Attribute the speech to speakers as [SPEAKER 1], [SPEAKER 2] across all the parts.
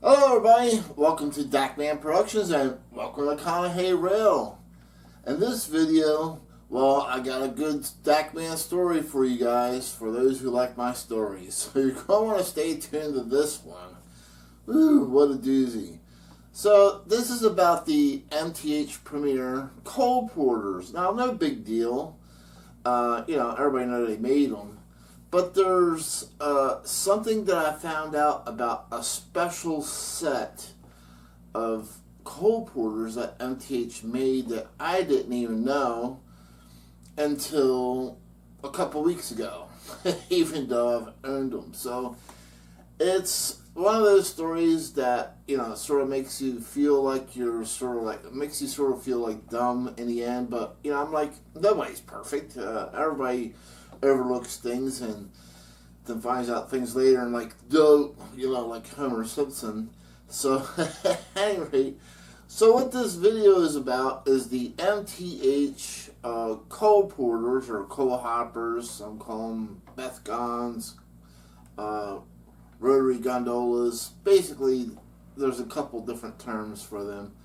[SPEAKER 1] Hello everybody, welcome to Dakman Productions and welcome to Conahey Rail. In this video, well, I got a good Dakman story for you guys, for those who like my stories. So you're going to want to stay tuned to this one. Ooh, what a doozy. So this is about the MTH Premier Coal Porters. Now, no big deal. Everybody knows they made them. But there's something that I found out about a special set of coal porters that MTH made that I didn't even know until a couple weeks ago, even though I've owned them. So it's one of those stories that, sort of makes you feel like makes you sort of feel like dumb in the end. But, I'm like, nobody's perfect. Everybody overlooks things and then finds out things later and like Homer Simpson. So anyway, so what this video is about is the MTH coal porters or coal hoppers. Some call them Bethgons, rotary gondolas. Basically, there's a couple different terms for them,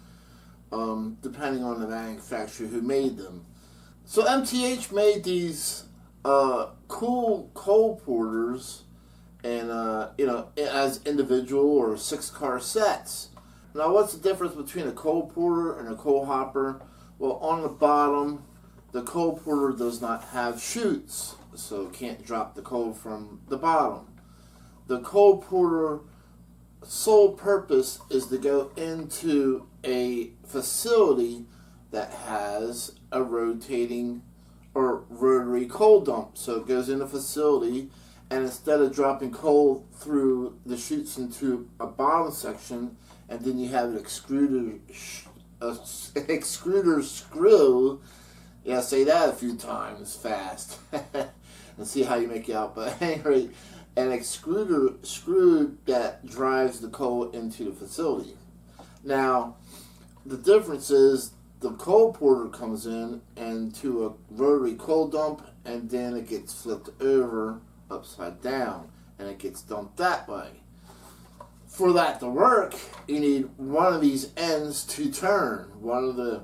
[SPEAKER 1] depending on the manufacturer who made them. So MTH made these cool coal porters, and as individual or 6-car sets. Now, what's the difference between a coal porter and a coal hopper? Well, on the bottom, the coal porter does not have chutes, so it can't drop the coal from the bottom. The coal porter sole purpose is to go into a facility that has a rotating or rotary coal dump. So it goes in a facility, and instead of dropping coal through the chutes into a bottom section, and then you have an extruder screw, say that a few times fast, and see how you make it out. But anyway, an extruder screw that drives the coal into the facility. Now, the difference is the coal porter comes in and to a rotary coal dump, and then it gets flipped over upside down and it gets dumped that way. For that to work, you need one of these ends to turn. One of the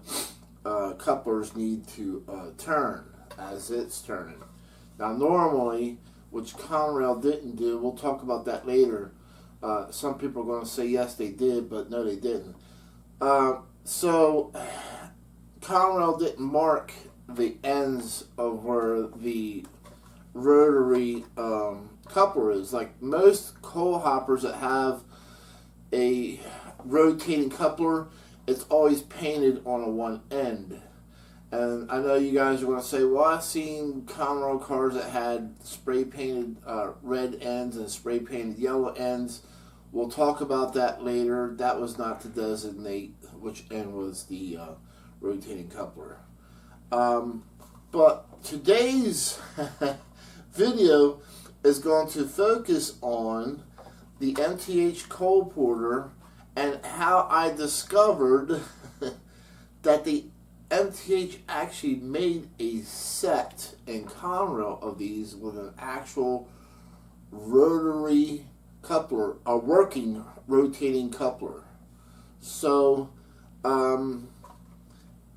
[SPEAKER 1] couplers need to turn as it's turning. Now, normally, which Conrail didn't do, we'll talk about that later. Some people are going to say yes they did, but no they didn't. So Conrail didn't mark the ends of where the rotary coupler is. Like most coal hoppers that have a rotating coupler, it's always painted on a one end. And I know you guys are going to say, well, I've seen Conrail cars that had spray painted red ends and spray painted yellow ends. We'll talk about that later. That was not to designate which end was the rotating coupler. But today's video is going to focus on the MTH coal porter and how I discovered that the MTH actually made a set in Conrail of these with an actual rotary coupler, a working rotating coupler. So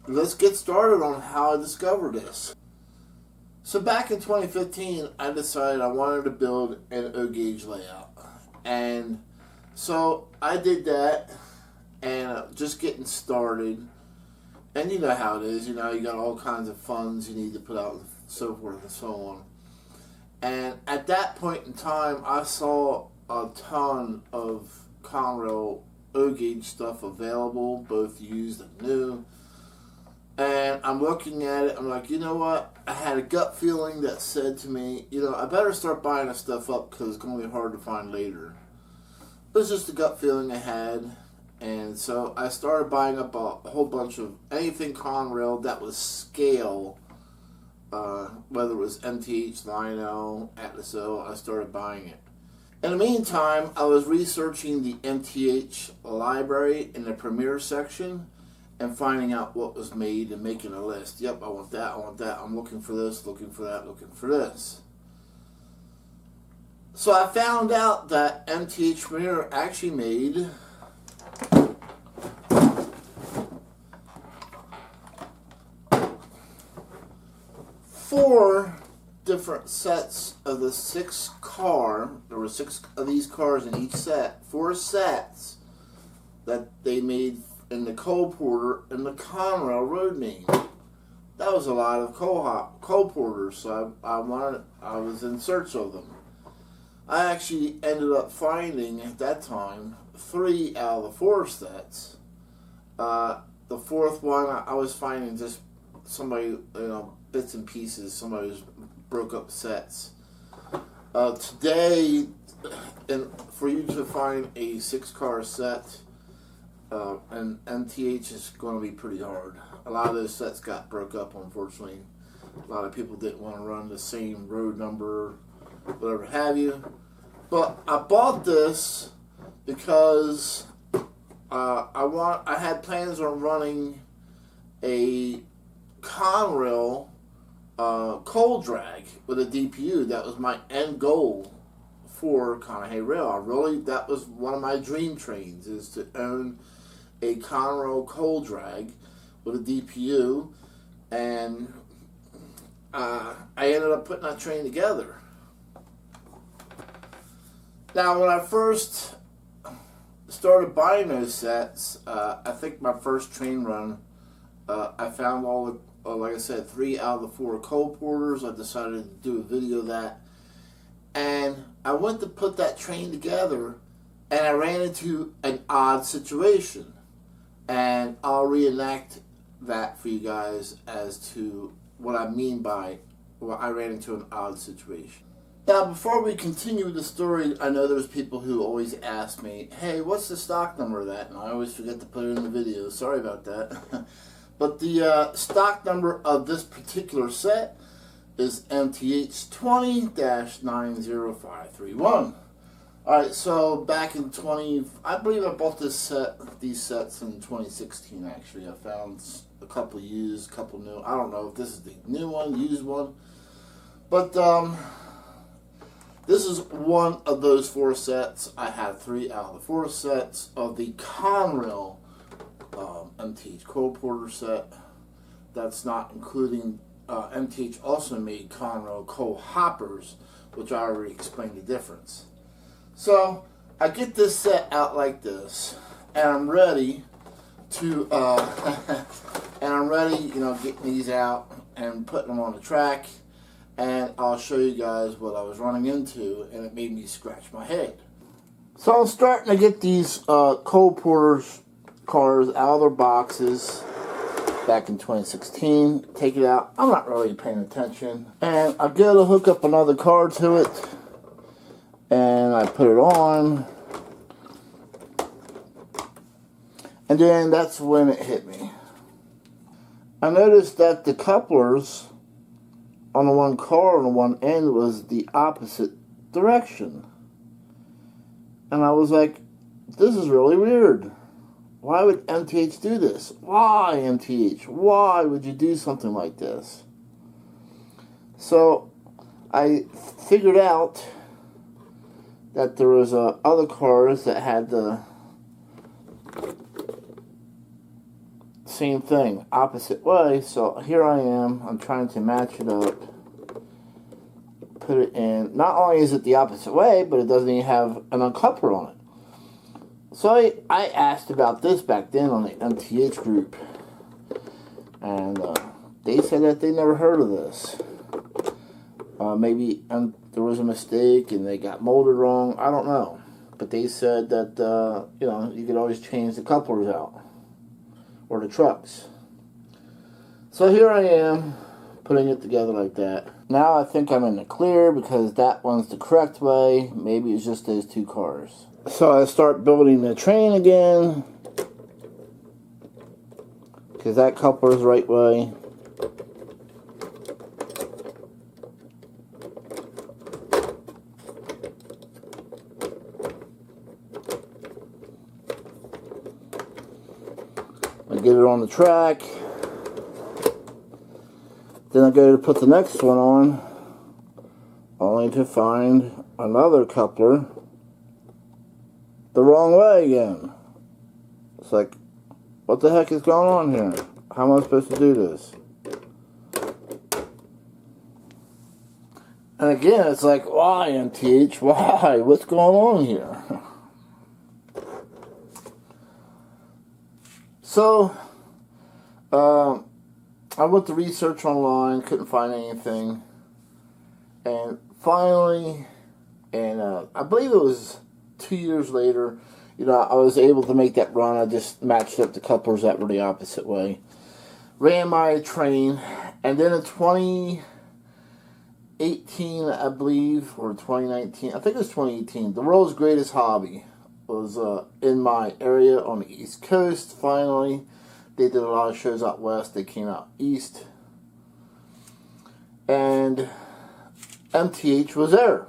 [SPEAKER 1] let's get started on how I discovered this. So back in 2015, I decided I wanted to build an O-gauge layout. And so I did that, and just getting started. And you know how it is, you got all kinds of funds you need to put out and so forth and so on. And at that point in time, I saw a ton of Conrail O-gauge stuff available, both used and new. And I'm looking at it, I'm like, you know what? I had a gut feeling that said to me, I better start buying this stuff up because it's going to be hard to find later. It was just a gut feeling I had. And so I started buying up a whole bunch of anything Conrail that was scale, whether it was MTH, Lionel, Atlas O, I started buying it. In the meantime, I was researching the MTH library in the Premier section and finding out what was made and making a list. Yep, I want that, I'm looking for this, looking for that, looking for this. So I found out that MTH Premier actually made 4 different sets of the 6 car. There were 6 of these cars in each set. 4 sets that they made in the coal porter and the Conrail road name. That was a lot of coal porters, so I was in search of them. I actually ended up finding at that time 3 out of the 4 sets. The 4th one I was finding just somebody, bits and pieces. Somebody's broke up sets. Today, and for you to find a 6-car set, and MTH is going to be pretty hard. A lot of those sets got broke up, unfortunately. A lot of people didn't want to run the same road number, whatever have you. But I bought this because I had plans on running a Conrail coal drag with a DPU. That was my end goal for Conahey Rail. That was one of my dream trains, is to own a Conrail coal drag with a DPU, and I ended up putting that train together. Now, when I first started buying those sets, I think my first train run, I found all the, like I said, 3 out of the 4 coal porters. I decided to do a video of that, and I went to put that train together, and I ran into an odd situation, and I'll reenact that for you guys as to what I mean by, well, I ran into an odd situation. Now, before we continue the story, I know there's people who always ask me, hey, what's the stock number of that? And I always forget to put it in the video. Sorry about that. But the stock number of this particular set is MTH 20-90531. Alright, so back in I believe I bought these sets in 2016, actually. I found a couple used, a couple new. I don't know if this is the new one, used one. But, this is one of those 4 sets. I had 3 out of the 4 sets of the Conrail MTH coal porter set. That's not including, MTH also made Conrail coal hoppers, which I already explained the difference. So, I get this set out like this, and I'm ready to, getting these out and putting them on the track, and I'll show you guys what I was running into, and it made me scratch my head. So I'm starting to get these coal porters cars out of their boxes back in 2016, take it out. I'm not really paying attention, and I go to hook up another car to it, and I put it on, and then that's when it hit me. I noticed that the couplers on the one car on the one end was the opposite direction, and I was like, this is really weird. Why would MTH do this? Why, MTH? Why would you do something like this? So I figured out that there was other cars that had the same thing, opposite way. So here I am, I'm trying to match it up, put it in. Not only is it the opposite way, but it doesn't even have an uncoupler on it. So I asked about this back then on the MTH group, and they said that they never heard of this. Maybe there was a mistake and they got molded wrong. I don't know. But they said that, you could always change the couplers out, or the trucks. So here I am, putting it together like that. Now I think I'm in the clear because that one's the correct way. Maybe it's just those 2 cars. So I start building the train again, because that coupler's the right way. I get it on the track. Then I go to put the next one on, only to find another coupler the wrong way again. It's like, what the heck is going on here? How am I supposed to do this? And again, it's like, why, MTH? Why? What's going on here? So, I went to research online, couldn't find anything. And finally, I believe it was 2 years later, I was able to make that run. I just matched up the couplers that were the opposite way. Ran my train, and then in 2018, I believe, or 2019, I think it was 2018, the world's greatest hobby was in my area on the East Coast. Finally, they did a lot of shows out west. They came out east, and MTH was there.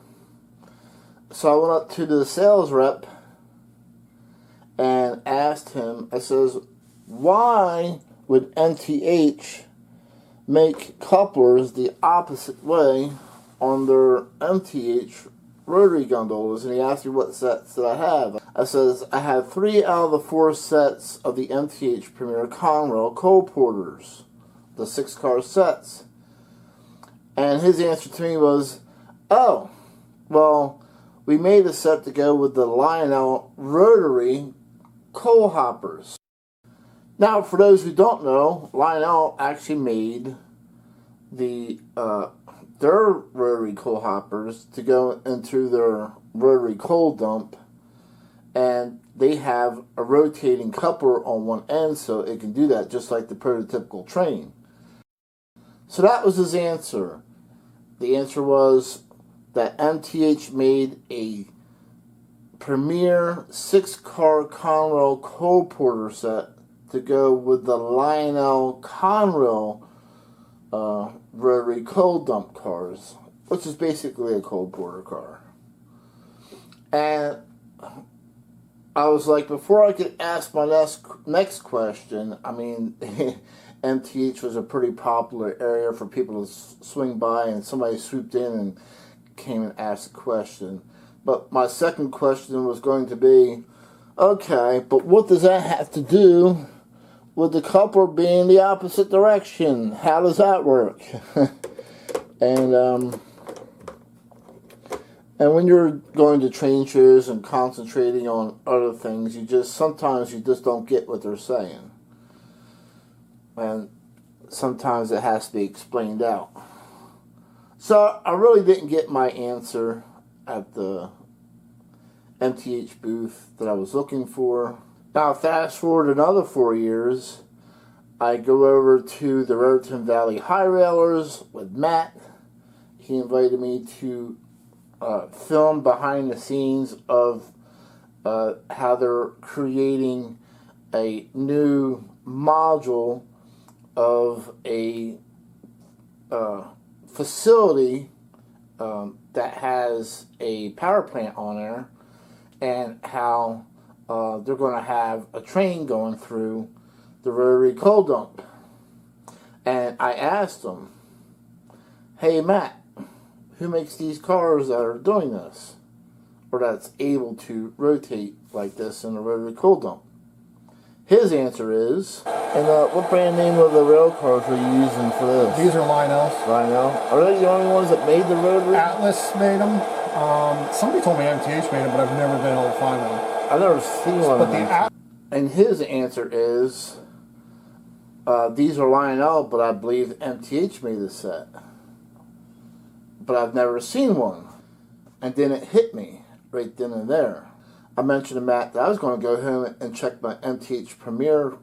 [SPEAKER 1] So I went up to the sales rep and asked him, I says, why would MTH make couplers the opposite way on their MTH rotary gondolas? And he asked me what sets that I have. I says, I have 3 out of the 4 sets of the MTH Premier Conrail coal porters, the 6-car sets. And his answer to me was, oh, well, we made a set to go with the Lionel rotary coal hoppers. Now, for those who don't know, Lionel actually made their rotary coal hoppers to go into their rotary coal dump, and they have a rotating coupler on one end so it can do that, just like the prototypical train. So that was his answer. The answer was that MTH made a Premier 6-car Conrail coal porter set to go with the Lionel Conrail rotary coal dump cars, which is basically a coal porter car. And I was like, before I could ask my next question, I mean, MTH was a pretty popular area for people to swing by, and somebody swooped in and came and asked a question. But my second question was going to be, okay, but what does that have to do with the coupler being the opposite direction? How does that work? And when you're going to train shows and concentrating on other things, sometimes you just don't get what they're saying. And sometimes it has to be explained out. So I really didn't get my answer at the MTH booth that I was looking for. Now, fast forward another 4 years, I go over to the Raritan Valley High Railers with Matt. He invited me to film behind the scenes of how they're creating a new module of a facility that has a power plant on there, and how they're going to have a train going through the rotary coal dump. And I asked them, hey Matt, who makes these cars that are doing this, or that's able to rotate like this in a rotary coal dump? His answer is, and what brand name of the rail cars are you using for this?
[SPEAKER 2] These are Lionel's.
[SPEAKER 1] Lionel? Are they the only ones that made the rotary?
[SPEAKER 2] Atlas made them. Somebody told me MTH made them, but I've never been able to find one.
[SPEAKER 1] I've never seen one of them. And his answer is, these are Lionel, but I believe MTH made the set. But I've never seen one. And then it hit me right then and there. I mentioned to Matt that I was going to go home and check my MTH Premier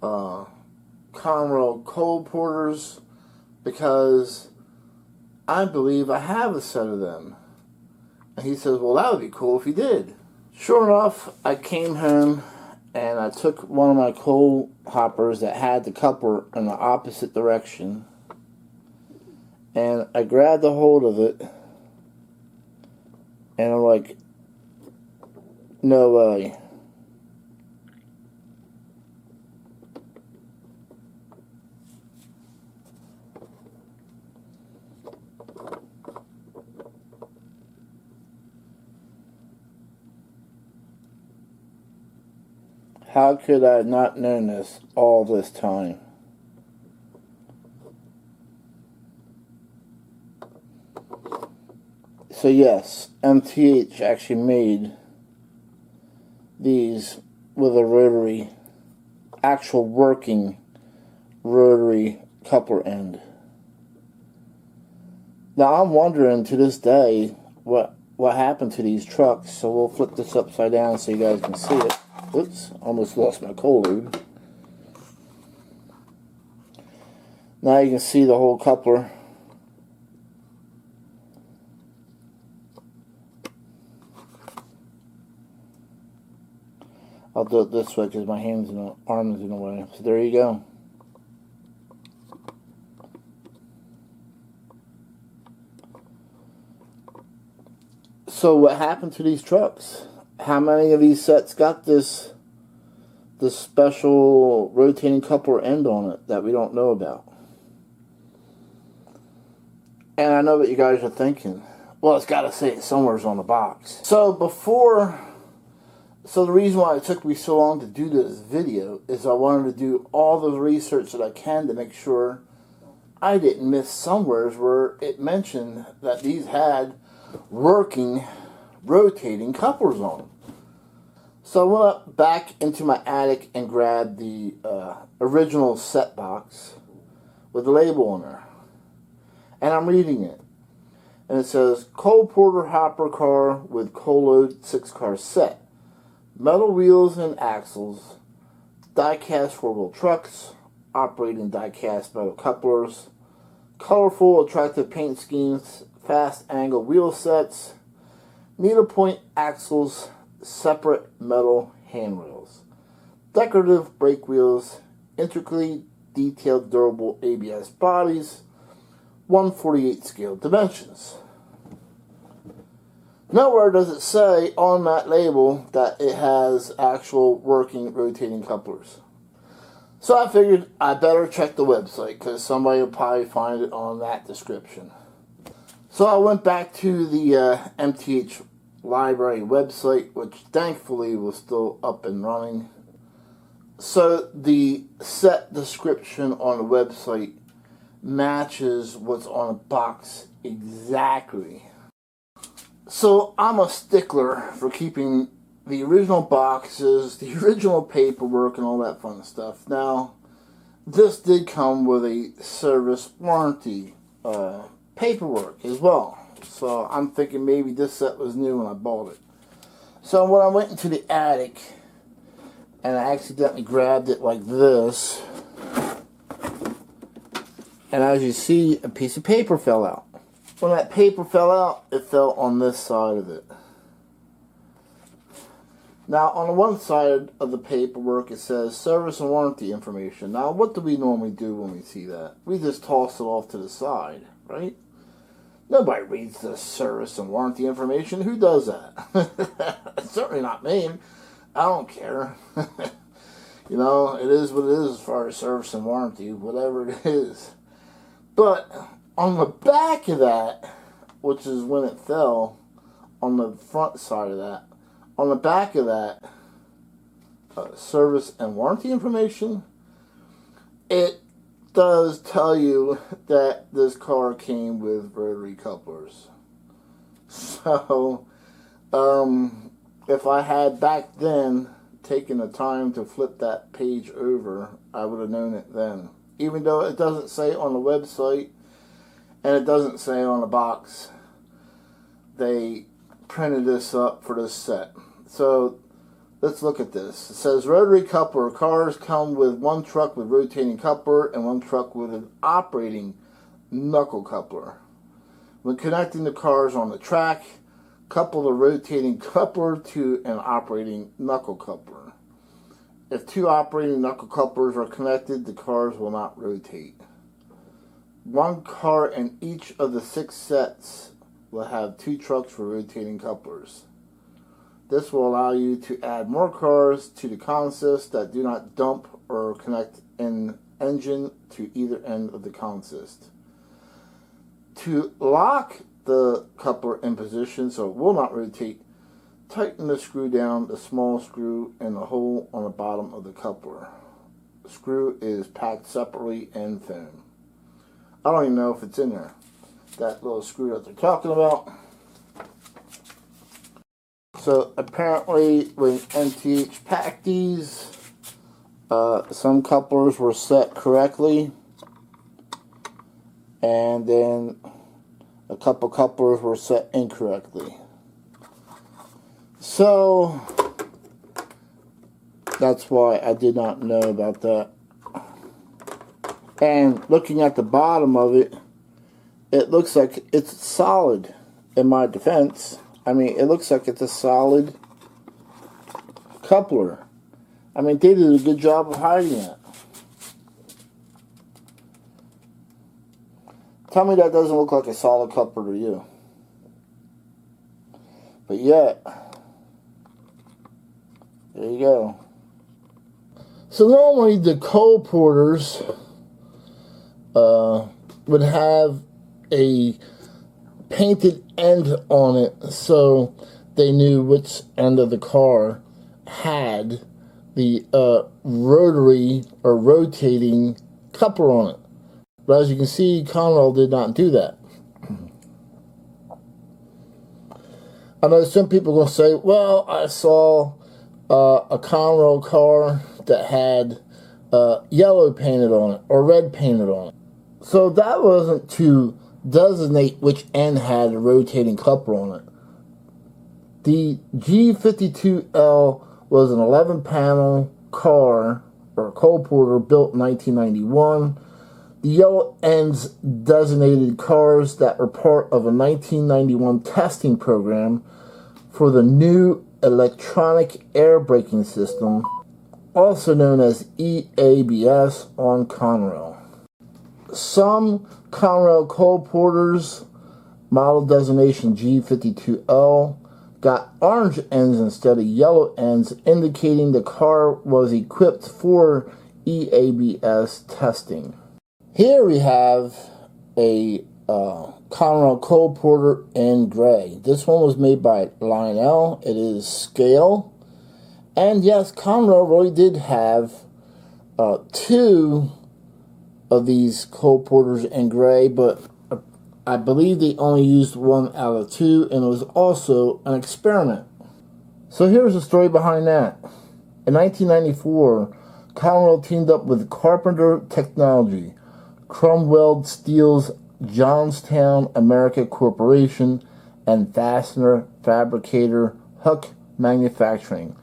[SPEAKER 1] Conrail coal porters, because I believe I have a set of them. And he says, well, that would be cool if you did. Sure enough, I came home and I took one of my coal hoppers that had the coupler in the opposite direction, and I grabbed a hold of it, and I'm like, no way. How could I have not known this all this time? So yes, MTH actually made these with a rotary, actual working rotary coupler end. Now I'm wondering to this day what happened to these trucks, so we'll flip this upside down so you guys can see it. Oops, almost lost my coal lube. Now you can see the whole coupler. I'll do it this way because my hands and arms in the way. So there you go. So what happened to these trucks? How many of these sets got this special rotating coupler end on it that we don't know about? And I know what you guys are thinking. Well, it's got to say it somewhere on the box. So the reason why it took me so long to do this video is I wanted to do all the research that I can to make sure I didn't miss somewheres where it mentioned that these had working rotating couplers on them. So I went up back into my attic and grabbed the original set box with the label on there. And I'm reading it. And it says, coal porter hopper car with coal load 6-car set. Metal wheels and axles. Die-cast 4-wheel trucks. Operating die-cast metal couplers. Colorful, attractive paint schemes. Fast angle wheel sets. Needlepoint axles. Separate metal handrails. Decorative brake wheels. Intricately detailed durable ABS bodies. 1/48 scale dimensions. Nowhere does it say on that label that it has actual working rotating couplers. So I figured I better check the website because somebody will probably find it on that description. So I went back to the MTH library website, which thankfully was still up and running. So the set description on the website matches what's on a box exactly. So I'm a stickler for keeping the original boxes, the original paperwork, and all that fun stuff. Now, this did come with a service warranty paperwork as well. So I'm thinking maybe this set was new when I bought it. So when I went into the attic and I accidentally grabbed it like this, and as you see, a piece of paper fell out. When that paper fell out, it fell on this side of it. Now, on the one side of the paperwork, it says service and warranty information. Now, what do we normally do when we see that? We just toss it off to the side, right? Nobody reads the service and warranty information. Who does that? Certainly not me. I don't care. You know, it is what it is as far as service and warranty, whatever it is. But on the back of that, which is when it fell, on the front side of that, on the back of that service and warranty information, it does tell you that this car came with rotary couplers. So, if I had back then taken the time to flip that page over, I would have known it then. Even though it doesn't say on the website, and it doesn't say on the box, they printed this up for this set. So let's look at this. It says rotary coupler. Cars come with one truck with rotating coupler and one truck with an operating knuckle coupler. When connecting the cars on the track, couple the rotating coupler to an operating knuckle coupler. If two operating knuckle couplers are connected, the cars will not rotate. One car in each of the 6 sets will have 2 trucks for rotating couplers. This will allow you to add more cars to the consist that do not dump or connect an engine to either end of the consist. To lock the coupler in position so it will not rotate, tighten the screw down the small screw in the hole on the bottom of the coupler. The screw is packed separately in foam. I don't even know if it's in there, that little screw that they're talking about. So apparently when MTH packed these, some couplers were set correctly, and then a couple couplers were set incorrectly. So that's why I did not know about that. And looking at the bottom of it, it looks like it's solid. In my defense, I mean, it looks like it's a solid coupler. I mean, they did a good job of hiding it. Tell me that doesn't look like a solid coupler to you. But yet, there you go. So normally the coal porters would have a painted end on it so they knew which end of the car had the rotary or rotating coupler on it. But as you can see, Conrail did not do that. I know some people are going to say, well, I saw a Conrail car that had yellow painted on it or red painted on it. So that wasn't to designate which end had a rotating coupler on it. The G52L was an 11-panel car or coal porter built in 1991. The yellow ends designated cars that were part of a 1991 testing program for the new electronic air braking system, also known as EABS, on Conrail. Some Conrail coal porters, model designation G52L, got orange ends instead of yellow ends, indicating the car was equipped for EABS testing. Here we have a Conrail coal porter in gray. This one was made by Lionel. It is scale. And yes, Conrail really did have two of these coal porters in gray, but I believe they only used one out of two, and it was also an experiment. So here's the story behind that. In 1994, Conrail teamed up with Carpenter Technology, Cromwell Steel's Johnstown, America Corporation, and fastener fabricator Huck Manufacturing.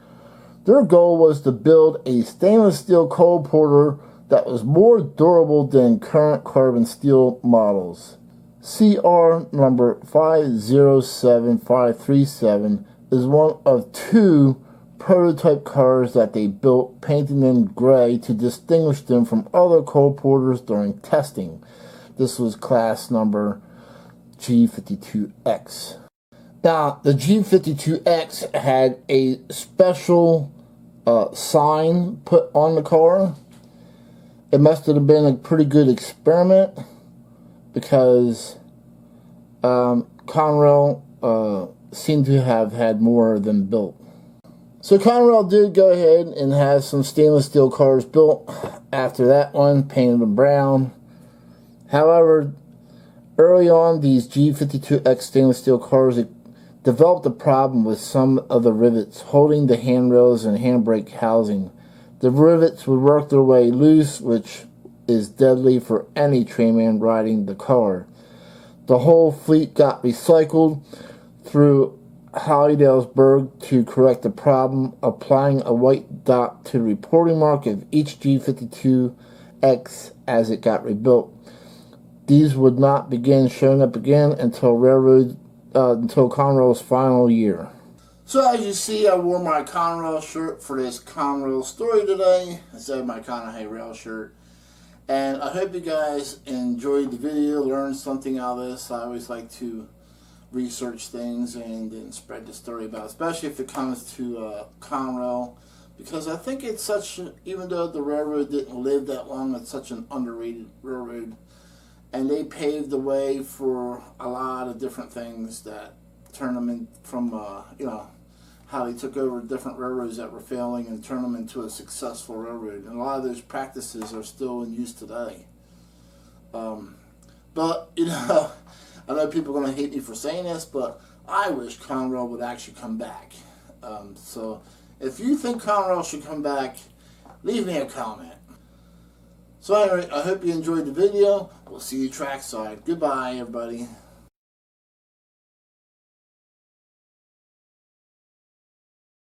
[SPEAKER 1] Their goal was to build a stainless steel coal porter that was more durable than current carbon steel models. CR number 507537 is one of two prototype cars that they built, painting them gray to distinguish them from other coal porters during testing. This was class number G52X. Now, the G52X had a special sign put on the car. It must have been a pretty good experiment, because Conrail seemed to have had more of them built. So Conrail did go ahead and have some stainless steel cars built after that one, painted them brown. However, early on, these G52X stainless steel cars developed a problem with some of the rivets holding the handrails and handbrake housing. The rivets would work their way loose, which is deadly for any trainman riding the car. The whole fleet got recycled through Hallidalesburg to correct the problem, applying a white dot to the reporting mark of each G52X as it got rebuilt. These would not begin showing up again until Conrail's final year. So as you see, I wore my Conrail shirt for this Conrail story today instead of my Conahey rail shirt. And I hope you guys enjoyed the video, learned something out of this. I always like to research things and then spread the story about it, especially if it comes to Conrail, because I think it's such, even though the railroad didn't live that long, it's such an underrated railroad. And they paved the way for a lot of different things that turned them in from, how they took over different railroads that were failing and turned them into a successful railroad. And a lot of those practices are still in use today. But, I know people are going to hate me for saying this, but I wish Conrail would actually come back. So if you think Conrail should come back, leave me a comment. So anyway, I hope you enjoyed the video. We'll see you trackside. Goodbye, everybody.